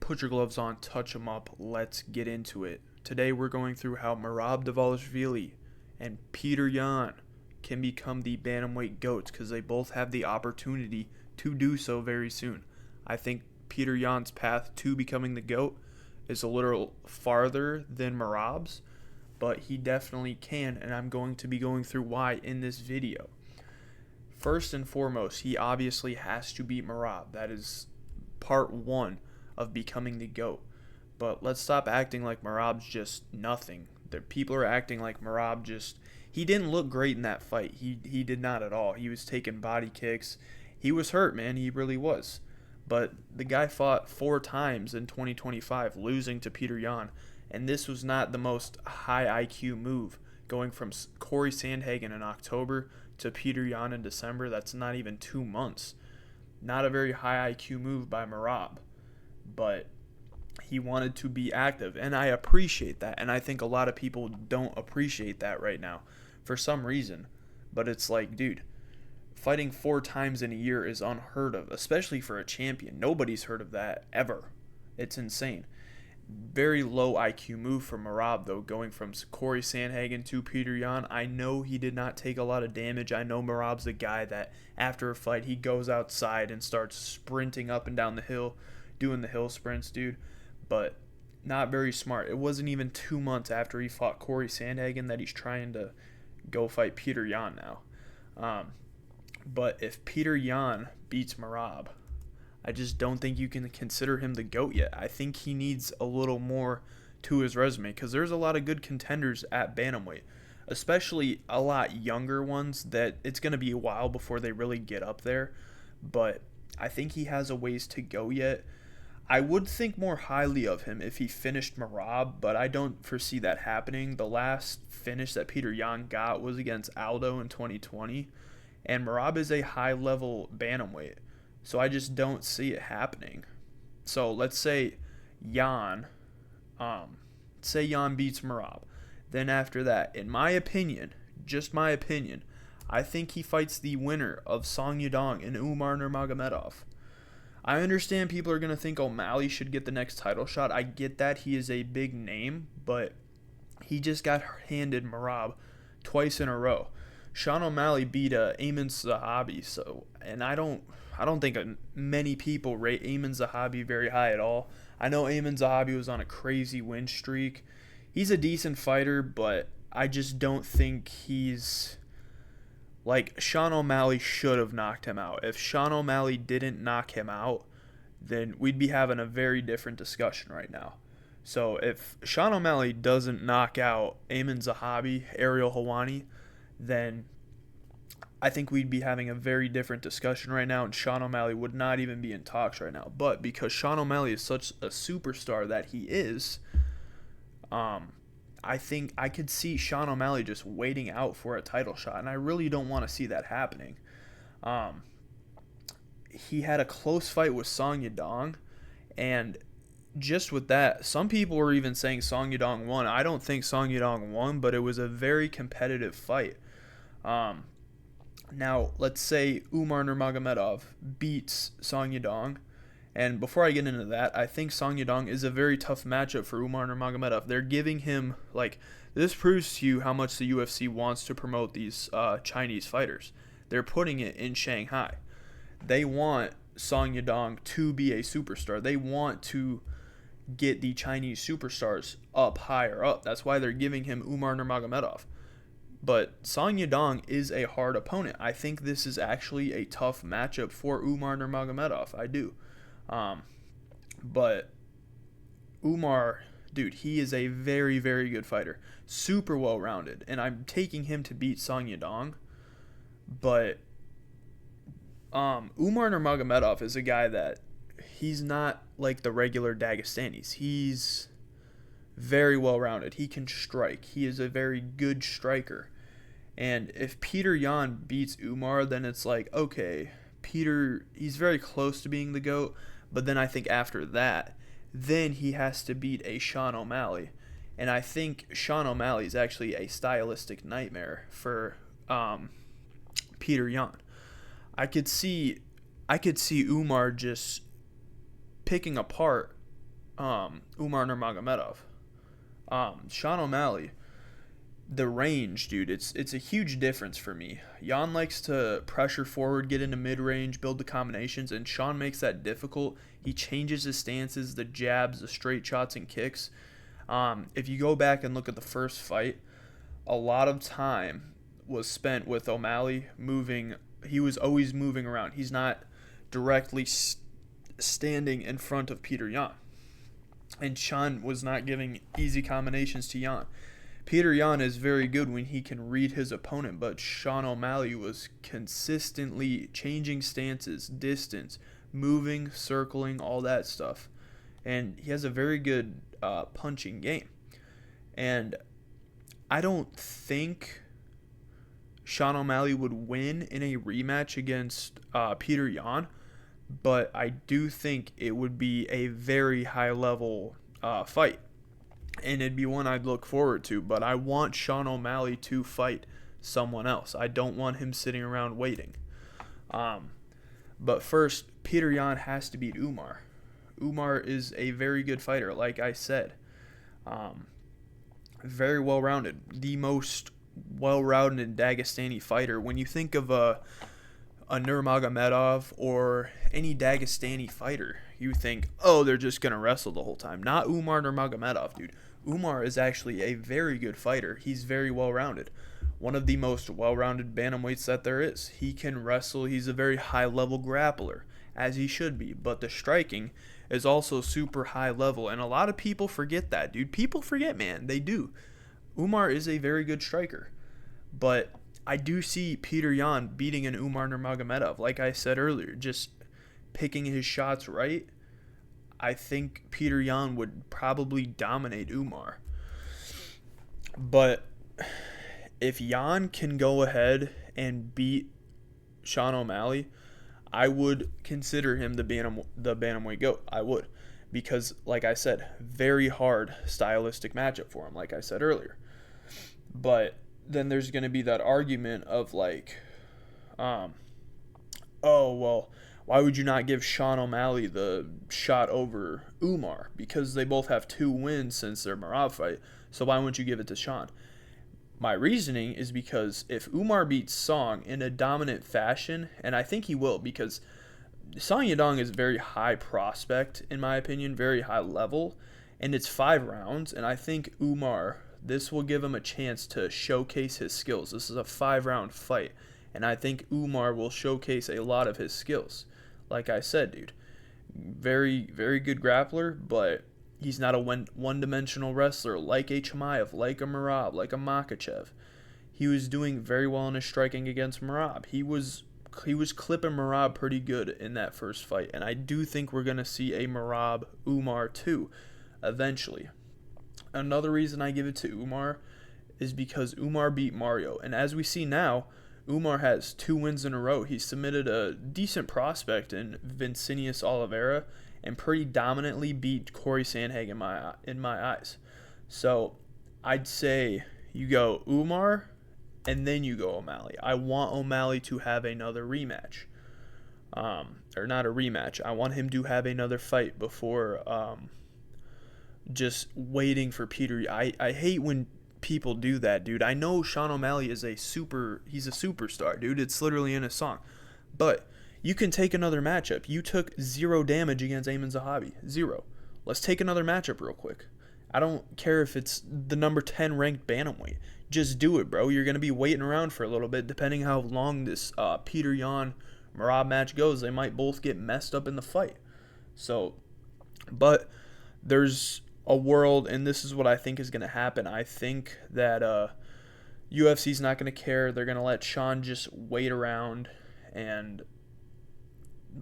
put your gloves on, touch them up, let's get into it. Today we're going through how Merab Dvalishvili and Peter Yan can become the Bantamweight GOATs because they both have the opportunity to do so very soon. I think Peter Yan's path to becoming the GOAT is a little farther than Merab's, but he definitely can, and I'm going to be going through why in this video. First and foremost, he obviously has to beat Merab. That is part one of becoming the GOAT. But let's stop acting like Merab's just nothing. People are acting like Merab just... He didn't look great in that fight. He did not at all. He was taking body kicks. He was hurt, man. He really was. But the guy fought 4 times in 2025, losing to Peter Yan. And this was not the most high IQ move. Going from Corey Sandhagen in October to Peter Yan in December, that's not even 2 months. Not a very high IQ move by Merab. But he wanted to be active, and I appreciate that. And I think a lot of people don't appreciate that right now for some reason. But it's like, dude, fighting 4 times in a year is unheard of, especially for a champion. Nobody's heard of that ever. It's insane. Very low IQ move from Merab, though, going from Corey Sandhagen to Peter Yan. I know he did not take a lot of damage. I know Merab's a guy that after a fight, he goes outside and starts sprinting up and down the hill, doing the hill sprints, dude. But not very smart. It wasn't even 2 months after he fought Corey Sandhagen that he's trying to go fight Peter Yan now. But if Peter Yan beats Merab, I just don't think you can consider him the GOAT yet. I think he needs a little more to his resume because there's a lot of good contenders at Bantamweight, especially a lot younger ones that it's going to be a while before they really get up there. But I think he has a ways to go yet. I would think more highly of him if he finished Merab, but I don't foresee that happening. The last finish that Peter Yan got was against Aldo in 2020, and Merab is a high-level bantamweight, so I just don't see it happening. So let's say Yan beats Merab. Then after that, in my opinion, just my opinion, I think he fights the winner of Song Yadong and Umar Nurmagomedov. I understand people are going to think O'Malley should get the next title shot. I get that. He is a big name, but he just got handed Merab twice in a row. Sean O'Malley beat Ayman Zahabi, and I don't think many people rate Ayman Zahabi very high at all. I know Ayman Zahabi was on a crazy win streak. He's a decent fighter, but I just don't think he's... Like, Sean O'Malley should have knocked him out. If Sean O'Malley didn't knock him out, then we'd be having a very different discussion right now. So if Sean O'Malley doesn't knock out Ayman Zahabi, Ariel Helwani, then I think we'd be having a very different discussion right now, and Sean O'Malley would not even be in talks right now. But because Sean O'Malley is such a superstar that he is, I think I could see Sean O'Malley just waiting out for a title shot, and I really don't want to see that happening. He had a close fight with Song Yadong, and just with that, some people were even saying Song Yadong won. I don't think Song Yadong won, but it was a very competitive fight. Now, let's say Umar Nurmagomedov beats Song Yadong. And before I get into that, I think Song Yadong is a very tough matchup for Umar Nurmagomedov. They're giving him, this proves to you how much the UFC wants to promote these Chinese fighters. They're putting it in Shanghai. They want Song Yadong to be a superstar. They want to get the Chinese superstars up higher up. That's why they're giving him Umar Nurmagomedov. But Song Yadong is a hard opponent. I think this is actually a tough matchup for Umar Nurmagomedov. I do. But Umar, dude, he is a very, very good fighter. Super well-rounded. And I'm taking him to beat Song Yadong. But Umar Nurmagomedov is a guy that he's not like the regular Dagestanis. He's very well-rounded. He can strike. He is a very good striker. And if Peter Yan beats Umar, then it's like, okay, Peter, he's very close to being the GOAT. But then I think after that, then he has to beat a Sean O'Malley. And I think Sean O'Malley is actually a stylistic nightmare for Peter Yan. I could see Umar just picking apart Umar Nurmagomedov. Sean O'Malley, the range, dude, it's a huge difference for me. Jan likes to pressure forward, get into mid range, build the combinations, and Sean makes that difficult. He changes his stances, the jabs, the straight shots, and kicks. If you go back and look at the first fight, a lot of time was spent with O'Malley moving. He was always moving around. He's not directly standing in front of Peter Yan. And Sean was not giving easy combinations to Yan. Peter Yan is very good when he can read his opponent, but Sean O'Malley was consistently changing stances, distance, moving, circling, all that stuff. And he has a very good punching game. And I don't think Sean O'Malley would win in a rematch against Peter Yan, but I do think it would be a very high-level fight. And it'd be one I'd look forward to, but I want Sean O'Malley to fight someone else. I don't want him sitting around waiting. But first, Peter Yan has to beat Umar. Umar is a very good fighter, like I said. Very well-rounded. The most well-rounded Dagestani fighter. When you think of a Nurmagomedov or any Dagestani fighter, you think, oh, they're just going to wrestle the whole time. Not Umar Nurmagomedov, dude. Umar is actually a very good fighter. He's very well-rounded. One of the most well-rounded bantamweights that there is. He can wrestle. He's a very high-level grappler, as he should be. But the striking is also super high level, and a lot of people forget that, dude. People forget, man. They do. Umar is a very good striker. But I do see Peter Yan beating an Umar Nurmagomedov. Like I said earlier, just picking his shots right, I think Peter Yan would probably dominate Umar. But if Yan can go ahead and beat Sean O'Malley, I would consider him the bantamweight GOAT. I would. Because, like I said, very hard stylistic matchup for him, like I said earlier. But then there's going to be that argument of like, oh, well, why would you not give Sean O'Malley the shot over Umar? Because they both have 2 wins since their Merab fight, so why wouldn't you give it to Sean? My reasoning is because if Umar beats Song in a dominant fashion, and I think he will, because Song Yadong is a very high prospect, in my opinion, very high level, and it's 5 rounds, and I think Umar, this will give him a chance to showcase his skills. This is a 5-round fight, and I think Umar will showcase a lot of his skills. Like I said, dude, very, very good grappler, but he's not a one-dimensional wrestler like a Chimaev, like a Merab, like a Makachev. He was doing very well in his striking against Merab. He was clipping Merab pretty good in that first fight, and I do think we're going to see a Merab Umar too, eventually. Another reason I give it to Umar is because Umar beat Mario, and as we see now, Umar has 2 wins in a row. He submitted a decent prospect in Vincinius Oliveira and pretty dominantly beat Corey Sandhagen in my eyes. So I'd say you go Umar and then you go O'Malley. I want O'Malley to have another rematch. Or not a rematch. I want him to have another fight before just waiting for Peter. I hate when people do that, dude. I know Sean O'Malley is he's a superstar, dude. It's literally in a song. But you can take another matchup. You took 0 damage against Ayman Zahabi. 0. Let's take another matchup real quick. I don't care if it's the number 10 ranked bantamweight. Just do it, bro. You're going to be waiting around for a little bit, depending how long this Peter Yan Merab match goes. They might both get messed up in the fight. So, but there's a world, and this is what I think is going to happen. I think that UFC's not going to care. They're going to let Sean just wait around and,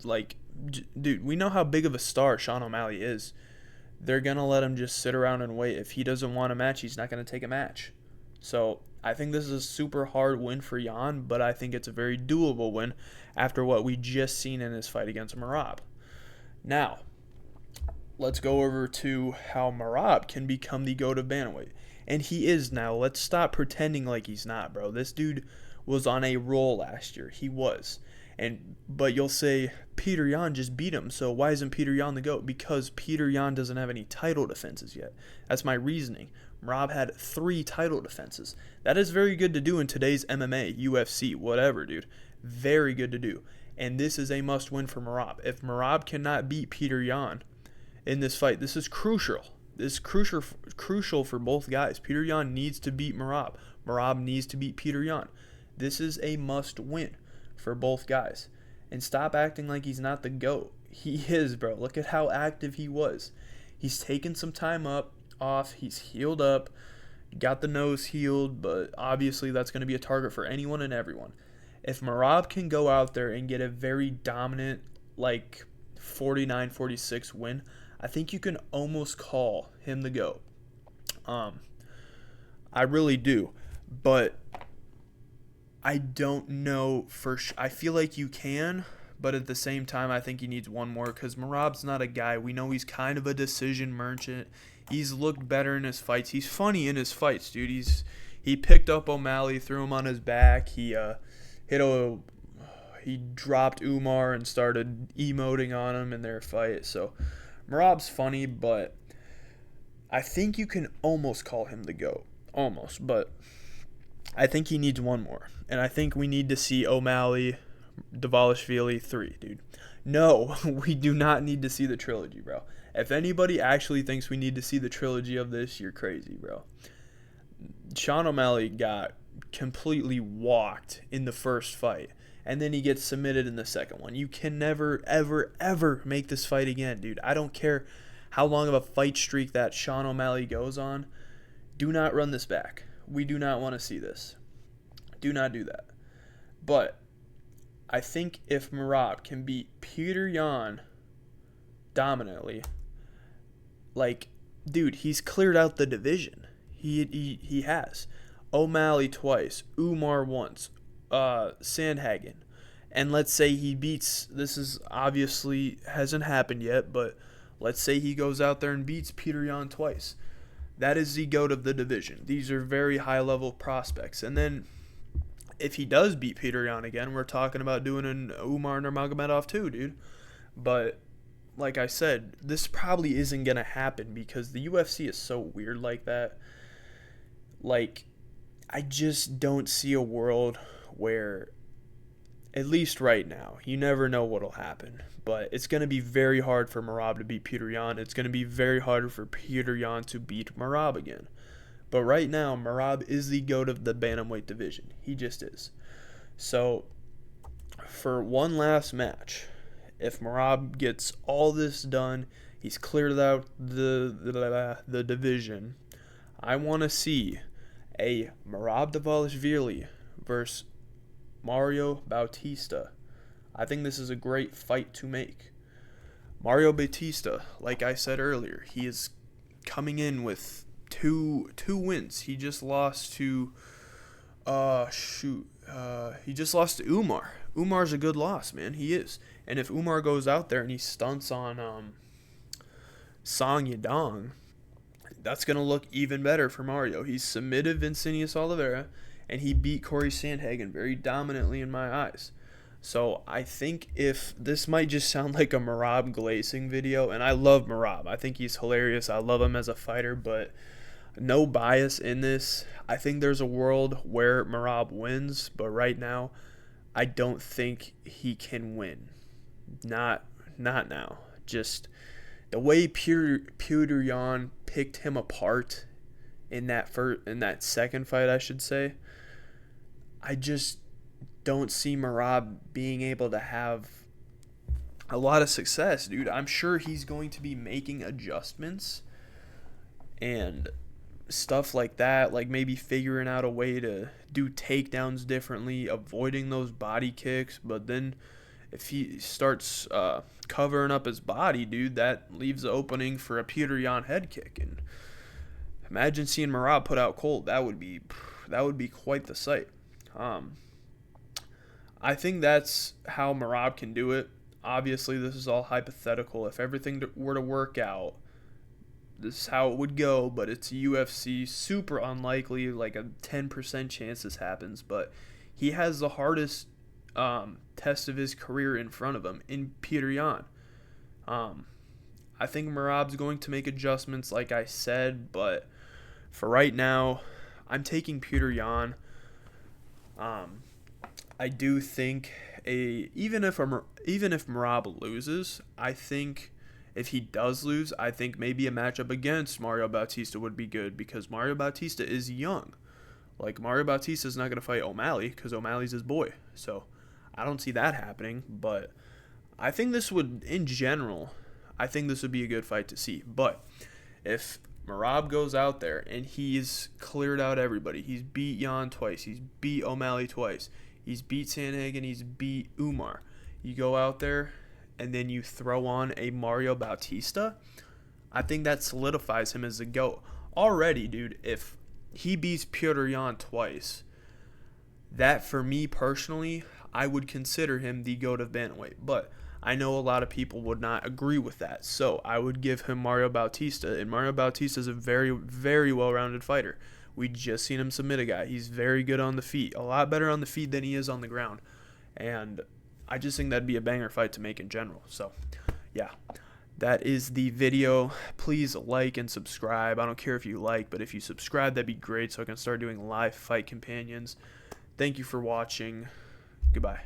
like, dude, we know how big of a star Sean O'Malley is. They're going to let him just sit around and wait. If he doesn't want a match, he's not going to take a match. So I think this is a super hard win for Yan, but I think it's a very doable win after what we just seen in his fight against Merab. Now, let's go over to how Merab can become the GOAT of bantamweight. And he is now. Let's stop pretending like he's not, bro. This dude was on a roll last year. He was. But you'll say Peter Yan just beat him, so why isn't Peter Yan the GOAT? Because Peter Yan doesn't have any title defenses yet. That's my reasoning. Merab had 3 title defenses. That is very good to do in today's MMA, UFC, whatever, dude. Very good to do. And this is a must-win for Merab. If Merab cannot beat Peter Yan in this fight, this is crucial. This is crucial for both guys. Peter Yan needs to beat Merab. Merab needs to beat Peter Yan. This is a must-win for both guys. And stop acting like he's not the GOAT. He is, bro. Look at how active he was. He's taken some time off. He's healed up. Got the nose healed, but obviously that's going to be a target for anyone and everyone. If Merab can go out there and get a very dominant, like 49-46 win, I think you can almost call him the GOAT. I really do. But I don't know for sure. I feel like you can, but at the same time, I think he needs one more because Merab's not a guy. We know he's kind of a decision merchant. He's looked better in his fights. He's funny in his fights, dude. He picked up O'Malley, threw him on his back. He dropped Umar and started emoting on him in their fight. So Merab's funny, but I think you can almost call him the GOAT. Almost, but I think he needs one more. And I think we need to see O'Malley, Dvalishvili 3, dude. No, we do not need to see the trilogy, bro. If anybody actually thinks we need to see the trilogy of this, you're crazy, bro. Sean O'Malley got completely walked in the first fight, and then he gets submitted in the second one. You can never, ever, ever make this fight again, dude. I don't care how long of a fight streak that Sean O'Malley goes on. Do not run this back. We do not want to see this. Do not do that. But I think if Merab can beat Peter Yan dominantly, like, dude, he's cleared out the division. He has. O'Malley twice, Umar once, Sandhagen. And let's say he beats, this is obviously hasn't happened yet, but let's say he goes out there and beats Peter Yan twice. That is the GOAT of the division. These are very high-level prospects. And then if he does beat Peter Yan again, we're talking about doing an Umar Nurmagomedov too, dude. But like I said, this probably isn't going to happen because the UFC is so weird like that. Like, I just don't see a world where, at least right now, you never know what'll happen. But it's going to be very hard for Merab to beat Peter Yan. It's going to be very hard for Peter Yan to beat Merab again. But right now, Merab is the GOAT of the Bantamweight division. He just is. So, for one last match, if Merab gets all this done, he's cleared out the division, I want to see a Merab Dvalishvili versus Mario Bautista. I think this is a great fight to make. Mario Bautista, like I said earlier, he is coming in with two wins. He just lost to he just lost to Umar. Umar's a good loss, man. He is. And if Umar goes out there and he stunts on Song Yadong, that's going to look even better for Mario. He's submitted Vincenius Oliveira, and he beat Corey Sandhagen very dominantly in my eyes. So I think if this might just sound like a Merab glazing video, and I love Merab. I think he's hilarious. I love him as a fighter, but no bias in this. I think there's a world where Merab wins, but right now I don't think he can win. Not now. Just the way Peter Yan picked him apart in that second fight, I should say. I just don't see Merab being able to have a lot of success, dude. I'm sure he's going to be making adjustments and stuff like that, like maybe figuring out a way to do takedowns differently, avoiding those body kicks. But then if he starts covering up his body, dude, that leaves the opening for a Peter Yan head kick. And imagine seeing Merab put out cold. That would be quite the sight. I think that's how Merab can do it. Obviously, this is all hypothetical. If everything were to work out, this is how it would go, but it's UFC. Super unlikely, like a 10% chance this happens. But he has the hardest test of his career in front of him in Peter Yan. I think Merab's going to make adjustments, like I said, but for right now, I'm taking Peter Yan. I do think even if Merab loses, I think if he does lose, I think maybe a matchup against Mario Bautista would be good because Mario Bautista is young. Like, Mario Bautista is not going to fight O'Malley because O'Malley's his boy. So I don't see that happening. But I think this would, in general, I think this would be a good fight to see. But if Merab goes out there and he's cleared out everybody, he's beat Yan twice, he's beat O'Malley twice, he's beat Sandhagen, he's beat Umar. You go out there and then you throw on a Mario Bautista, I think that solidifies him as the GOAT. Already, dude, if he beats Petr Yan twice, that for me personally, I would consider him the GOAT of Bantamweight. But I know a lot of people would not agree with that. So I would give him Mario Bautista. And Mario Bautista is a very, very well-rounded fighter. We just seen him submit a guy. He's very good on the feet. A lot better on the feet than he is on the ground. And I just think that'd be a banger fight to make in general. So, yeah. That is the video. Please like and subscribe. I don't care if you like, but if you subscribe, that'd be great so I can start doing live fight companions. Thank you for watching. Goodbye.